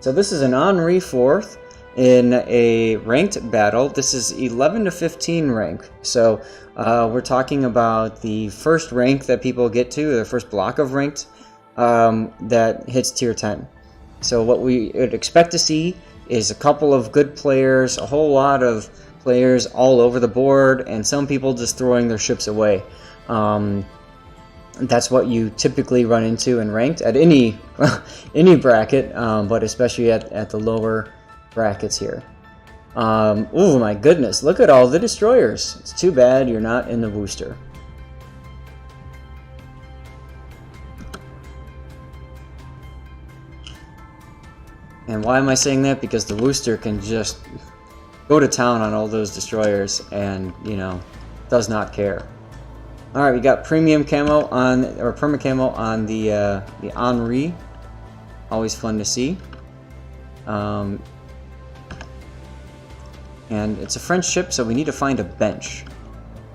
So this is an Henri 4th in a ranked battle. This is 11 to 15 rank. So we're talking about the first rank that people get to, the first block of ranked that hits tier 10. So what we would expect to see is a couple of good players, a whole lot of players all over the board, and some people just throwing their ships away. That's what you typically run into in ranked at any any bracket, but especially at the lower brackets here. Oh my goodness, look at all the destroyers. It's too bad you're not in the booster. And why am I saying that? Because the booster can just go to town on all those destroyers and, you know, does not care. Alright, we got premium camo on, or perma camo on the Henri. Always fun to see. And it's a French ship, so we need to find a bench.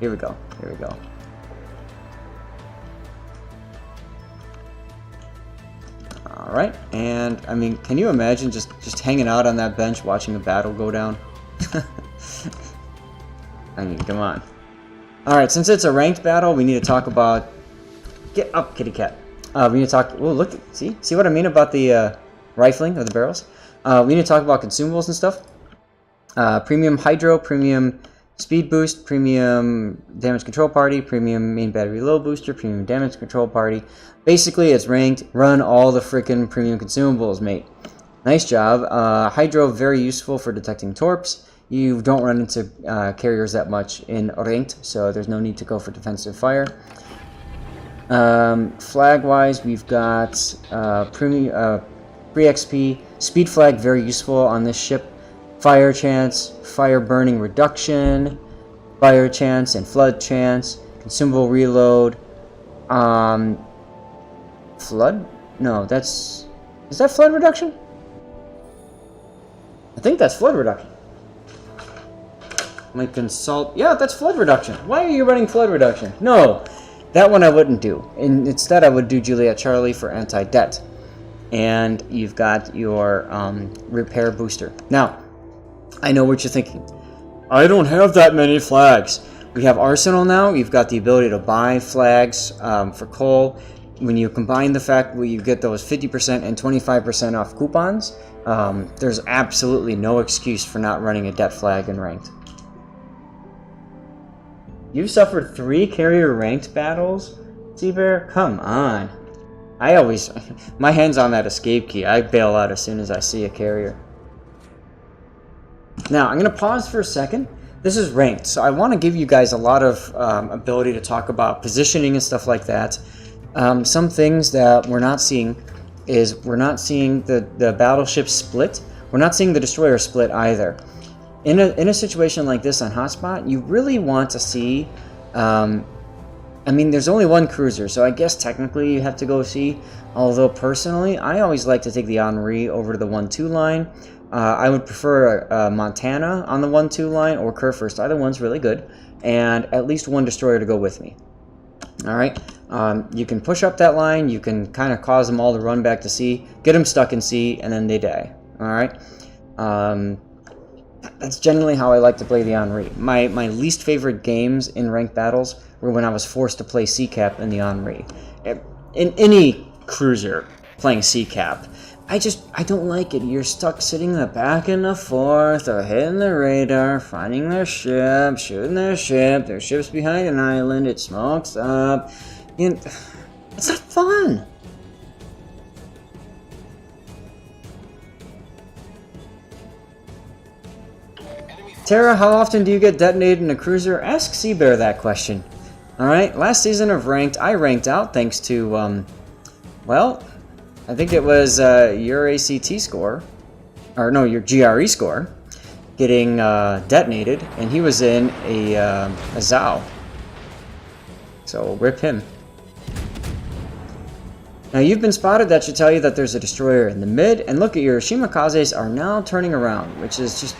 Here we go, here we go. Alright, and I mean, can you imagine just hanging out on that bench watching a battle go down? I mean, come on. Alright, since it's a ranked battle, we need to talk about... Get up, kitty cat. We need to talk... Oh, look, see what I mean about the rifling of the barrels? We need to talk about consumables and stuff. Premium Hydro, Premium Speed Boost, Premium Damage Control Party, Premium Main Battery Low Booster, Premium Damage Control Party. Basically, it's ranked. Run all the freaking premium consumables, mate. Nice job. Hydro, very useful for detecting torps. You don't run into carriers that much in ranked, so there's no need to go for defensive fire. Flag-wise, we've got free XP. Speed flag, very useful on this ship. Fire chance, fire burning reduction, fire chance and flood chance, consumable reload. Flood? No, that's... Is that flood reduction? I think that's flood reduction. Might consult... Yeah, that's flood reduction. Why are you running flood reduction? No, that one I wouldn't do. Instead, I would do Juliet Charlie for anti-det. And you've got your repair booster. Now, I know what you're thinking. I don't have that many flags. We have Arsenal now. You've got the ability to buy flags for coal. When you combine the fact where you get those 50% and 25% off coupons, there's absolutely no excuse for not running a det flag in ranked. You've suffered 3 carrier ranked battles, Seabear? Come on. I always... My hand's on that escape key. I bail out as soon as I see a carrier. Now, I'm going to pause for a second. This is ranked, so I want to give you guys a lot of ability to talk about positioning and stuff like that. Some things that we're not seeing is we're not seeing the battleship split. We're not seeing the destroyer split either. In a situation like this on Hotspot, you really want to see... I mean, there's only one cruiser, so I guess technically you have to go see. Although, personally, I always like to take the Henri over to the 1-2 line. I would prefer Montana on the 1-2 line or Kurfürst. Either one's really good. And at least one destroyer to go with me. Alright? You can push up that line. You can kind of cause them all to run back to sea. Get them stuck in sea, and then they die. Alright? That's generally how I like to play the Henri. My least favorite games in ranked battles were when I was forced to play C-Cap in the Henri. In any cruiser playing C-Cap, I don't like it. You're stuck sitting in the back and the forth, or hitting the radar, finding their ship, shooting their ship's behind an island, it smokes up. You know, it's not fun. Tara, how often do you get detonated in a cruiser? Ask Seabear that question. Alright, last season of Ranked, I ranked out thanks to, well, I think it was your ACT score, or no, your GRE score, getting detonated, and he was in a Zao. So, rip him. Now, you've been spotted. That should tell you that there's a destroyer in the mid, and look at your Shimikazes are now turning around, which is just...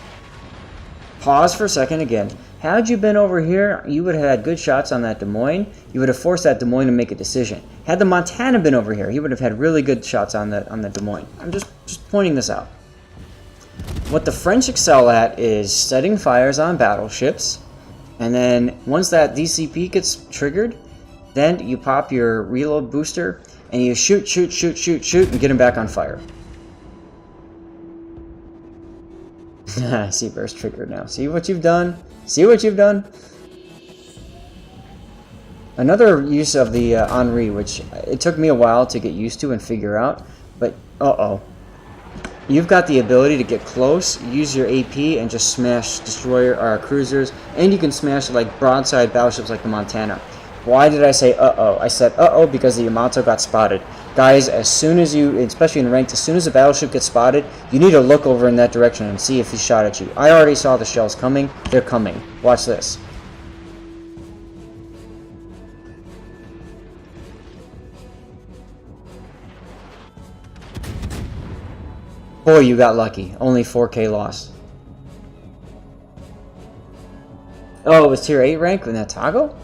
Pause for a second again. Had you been over here, you would have had good shots on that Des Moines. You would have forced that Des Moines to make a decision. Had the Montana been over here, he would have had really good shots on the Des Moines. I'm just pointing this out. What the French excel at is setting fires on battleships, and then once that DCP gets triggered, then you pop your reload booster and you shoot, and get him back on fire. I see burst triggered now. See what you've done? See what you've done? Another use of the Henri, which it took me a while to get used to and figure out, but you've got the ability to get close, use your AP, and just smash destroyer or cruisers, and you can smash like broadside battleships like the Montana. Why did I say uh-oh? I said uh-oh because the Yamato got spotted. Guys, as soon as you, especially in ranked, as soon as a battleship gets spotted, you need to look over in that direction and see if he shot at you. I already saw the shells coming. They're coming. Watch this. Boy, you got lucky. Only 4K loss. Oh, it was tier 8 rank in that toggle?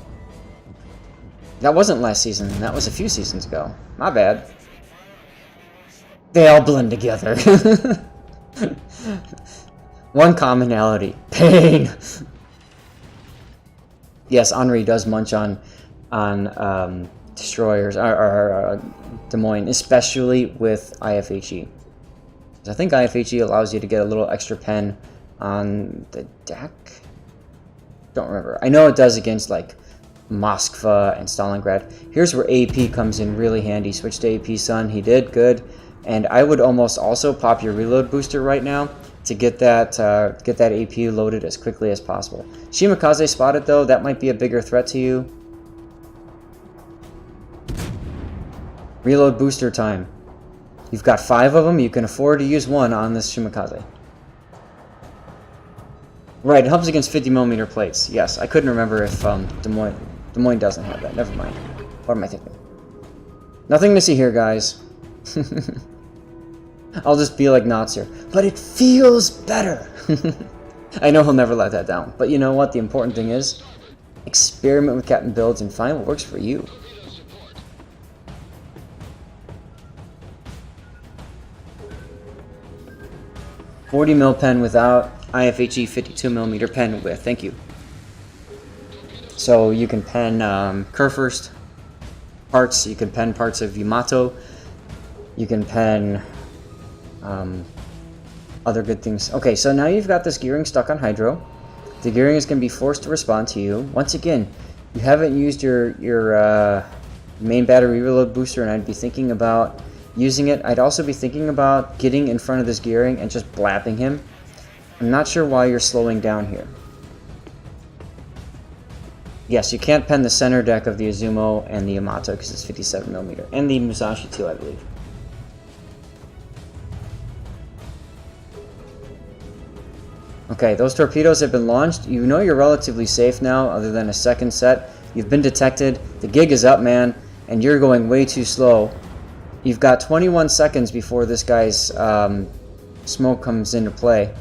That wasn't last season. That was a few seasons ago. My bad. They all blend together. One commonality. Pain! Yes, Henri does munch on destroyers, or Des Moines, especially with IFHE. I think IFHE allows you to get a little extra pen on the deck. Don't remember. I know it does against like Moskva and Stalingrad. Here's where AP comes in really handy. Switch to AP, son. He did good. And I would almost also pop your reload booster right now to get that AP loaded as quickly as possible. Shimakaze spotted though. That might be a bigger threat to you. Reload booster time. You've got 5 of them. You can afford to use one on this Shimakaze. Right, it helps against 50mm plates. Yes, I couldn't remember if Des Moines doesn't have that. Never mind. What am I thinking? Nothing to see here, guys. I'll just be like Knots here. But it feels better. I know he'll never let that down. But you know what? The important thing is, experiment with Captain builds and find what works for you. .40mm pen without IFHE 52mm pen width. Thank you. So you can pen Kurfürst parts. You can pen parts of Yamato. You can pen other good things. Okay, so now you've got this gearing stuck on Hydro. The gearing is going to be forced to respond to you. Once again, you haven't used your main battery reload booster, and I'd be thinking about using it. I'd also be thinking about getting in front of this gearing and just blapping him. I'm not sure why you're slowing down here. Yes, you can't pen the center deck of the Izumo and the Yamato because it's 57mm. And the Musashi too, I believe. Okay, those torpedoes have been launched. You know you're relatively safe now, other than a second set. You've been detected. The gig is up, man, and you're going way too slow. You've got 21 seconds before this guy's smoke comes into play.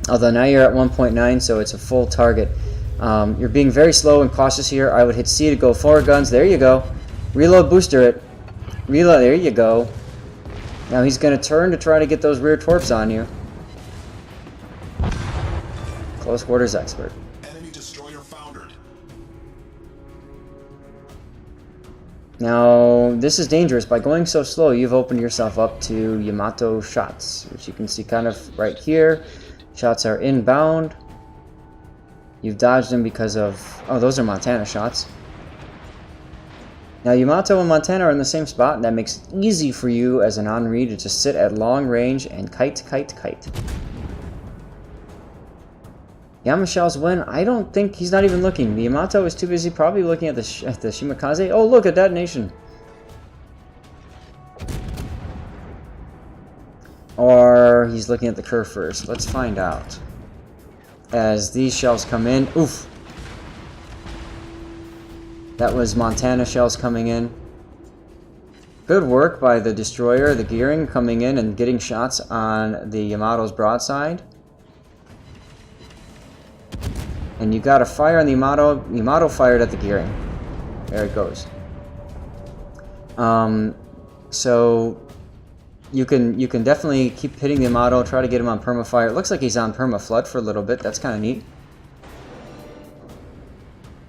Although now you're at 1.9, so it's a full target. You're being very slow and cautious here. I would hit C to go forward guns. There you go. Reload booster it. Reload. There you go. Now he's going to turn to try to get those rear torps on you. Close quarters expert. Enemy destroyer foundered. Now, this is dangerous. By going so slow, you've opened yourself up to Yamato shots, which you can see kind of right here. Shots are inbound. You've dodged them because of... Oh, those are Montana shots. Now, Yamato and Montana are in the same spot, and that makes it easy for you as an Henri to just sit at long range and kite, kite, kite. Yamashell's win. I don't think he's not even looking. The Yamato is too busy probably looking at the Shimakaze. Oh, look, a detonation. Or he's looking at the curve first. Let's find out. As these shells come in. Oof. That was Montana shells coming in. Good work by the destroyer, the gearing, coming in and getting shots on the Yamato's broadside. And you got a fire on the Yamato. Yamato fired at the gearing. There it goes. So you can definitely keep hitting the auto, try to get him on permafire. It looks like he's on permaflood for a little bit. That's kind of neat.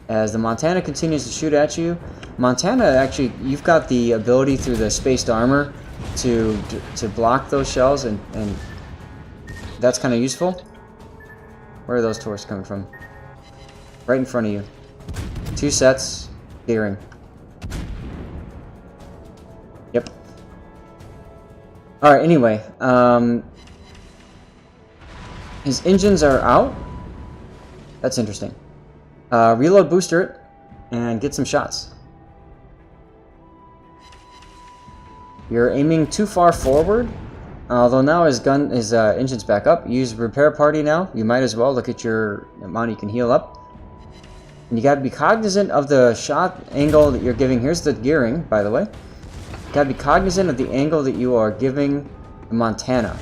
As the Montana continues to shoot at you, Montana actually, you've got the ability through the spaced armor to block those shells, and that's kind of useful. Where are those torps coming from? Right in front of you. 2 sets, gearing. Yep. Alright, anyway, his engines are out. That's interesting. Reload booster it and get some shots. You're aiming too far forward, although now his engine's back up. Use repair party now. You might as well look at your amount you can heal up. And you gotta be cognizant of the shot angle that you're giving. Here's the gearing, by the way. You gotta be cognizant of the angle that you are giving the Montana.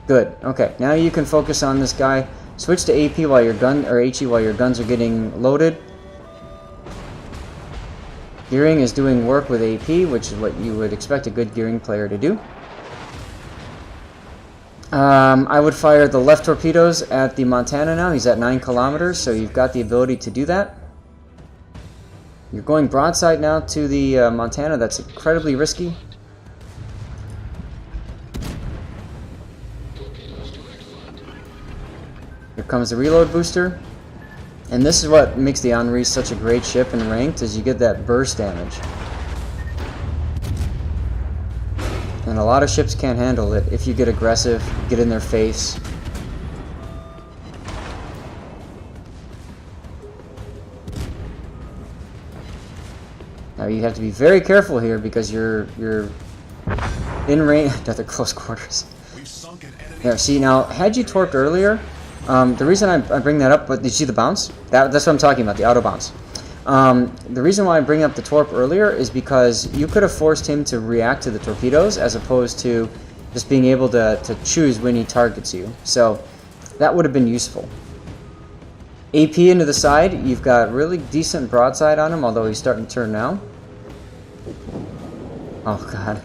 Good. Okay, now you can focus on this guy. Switch to AP while your gun, or HE while your guns are getting loaded. Gearing is doing work with AP, which is what you would expect a good gearing player to do. I would fire the left torpedoes at the Montana now. He's at 9 kilometers, so you've got the ability to do that. You're going broadside now to the Montana. That's incredibly risky. Here comes the reload booster. And this is what makes the Henri such a great ship in ranked, is you get that burst damage. And a lot of ships can't handle it if you get aggressive, get in their face. Now you have to be very careful here because you're in range. Another close quarters. Yeah, see now, had you torqued earlier, the reason I bring that up, but did you see the bounce? That's what I'm talking about, the auto bounce. The reason why I bring up the torp earlier is because you could have forced him to react to the torpedoes as opposed to just being able to choose when he targets you. So that would have been useful. AP into the side, you've got really decent broadside on him, although he's starting to turn now. Oh god.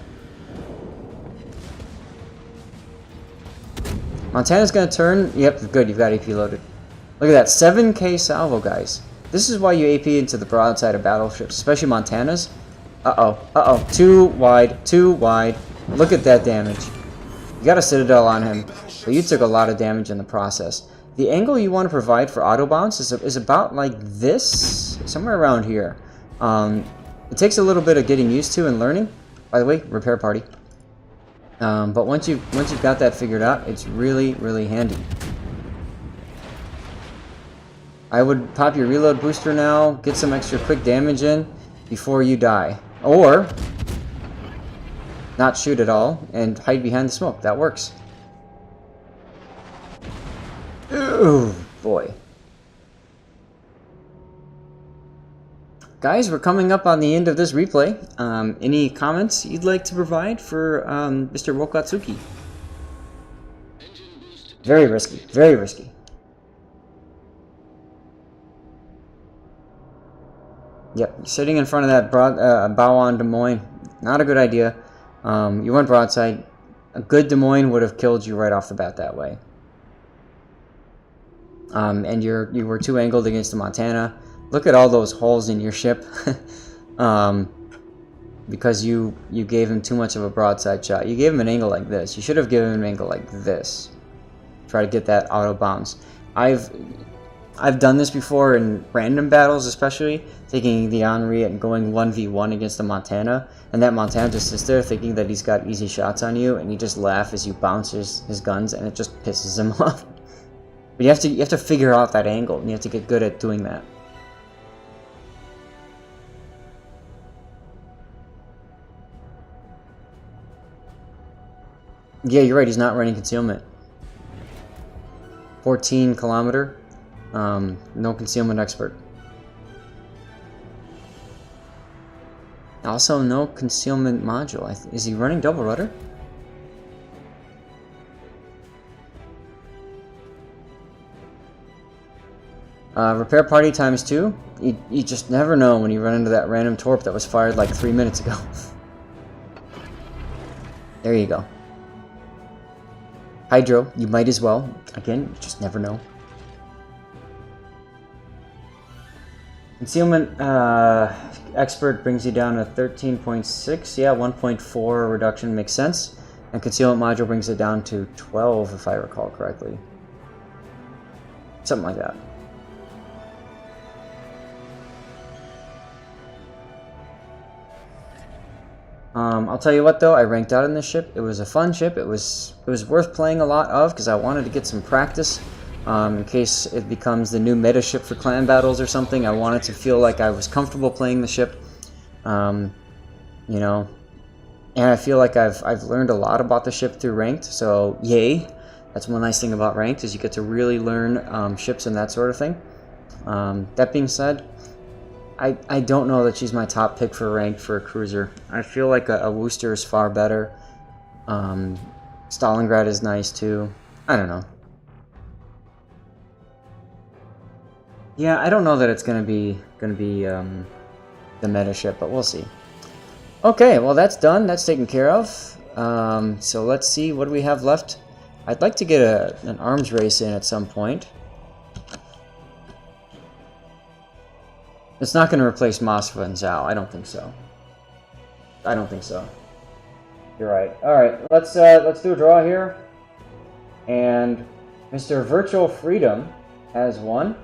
Montana's going to turn. Yep, good, you've got AP loaded. Look at that, 7k salvo, guys. This is why you AP into the broadside of battleships, especially Montana's. Uh-oh. Too wide, too wide. Look at that damage. You got a Citadel on him, but you took a lot of damage in the process. The angle you want to provide for auto bounce is about like this, somewhere around here. It takes a little bit of getting used to and learning. By the way, repair party. But once you've got that figured out, it's really, really handy. I would pop your reload booster now, get some extra quick damage in before you die. Or not shoot at all and hide behind the smoke. That works. Ooh, boy. Guys, we're coming up on the end of this replay. Any comments you'd like to provide for Mr. Wokatsuki? Very risky, very risky. Yep, sitting in front of that bow on Des Moines, not a good idea. You went broadside. A good Des Moines would have killed you right off the bat that way. And you were too angled against the Montana. Look at all those holes in your ship. Because you gave him too much of a broadside shot. You gave him an angle like this. You should have given him an angle like this. Try to get that auto bounce. I've done this before in random battles, especially taking the Henri and going 1v1 against the Montana, and that Montana just sits there thinking that he's got easy shots on you, and you just laugh as you bounce his guns, and it just pisses him off. But you have to figure out that angle, and you have to get good at doing that. Yeah, you're right. He's not running concealment. 14 kilometer. No concealment expert. Also, no concealment module. Is he running double rudder? Repair party ×2. You just never know when you run into that random torp that was fired like 3 minutes ago. There you go. Hydro, you might as well. Again, you just never know. Concealment expert brings you down to 13.6. Yeah, 1.4 reduction makes sense. And concealment module brings it down to 12, if I recall correctly. Something like that. I'll tell you what though, I ranked out in this ship. It was a fun ship. It was worth playing a lot of because I wanted to get some practice. In case it becomes the new meta ship for clan battles or something, I wanted to feel like I was comfortable playing the ship. You know, and I feel like I've learned a lot about the ship through ranked. So yay, that's one nice thing about ranked is you get to really learn ships and that sort of thing. That being said, I don't know that she's my top pick for ranked for a cruiser. I feel like a Worcester is far better. Stalingrad is nice too. I don't know. Yeah, I don't know that it's gonna be the meta ship, but we'll see. Okay, well that's done. That's taken care of. So let's see, what do we have left? I'd like to get an arms race in at some point. It's not going to replace Moskva and Zhao. I don't think so. I don't think so. You're right. All right, let's do a draw here. And Mr. Virtual Freedom has won.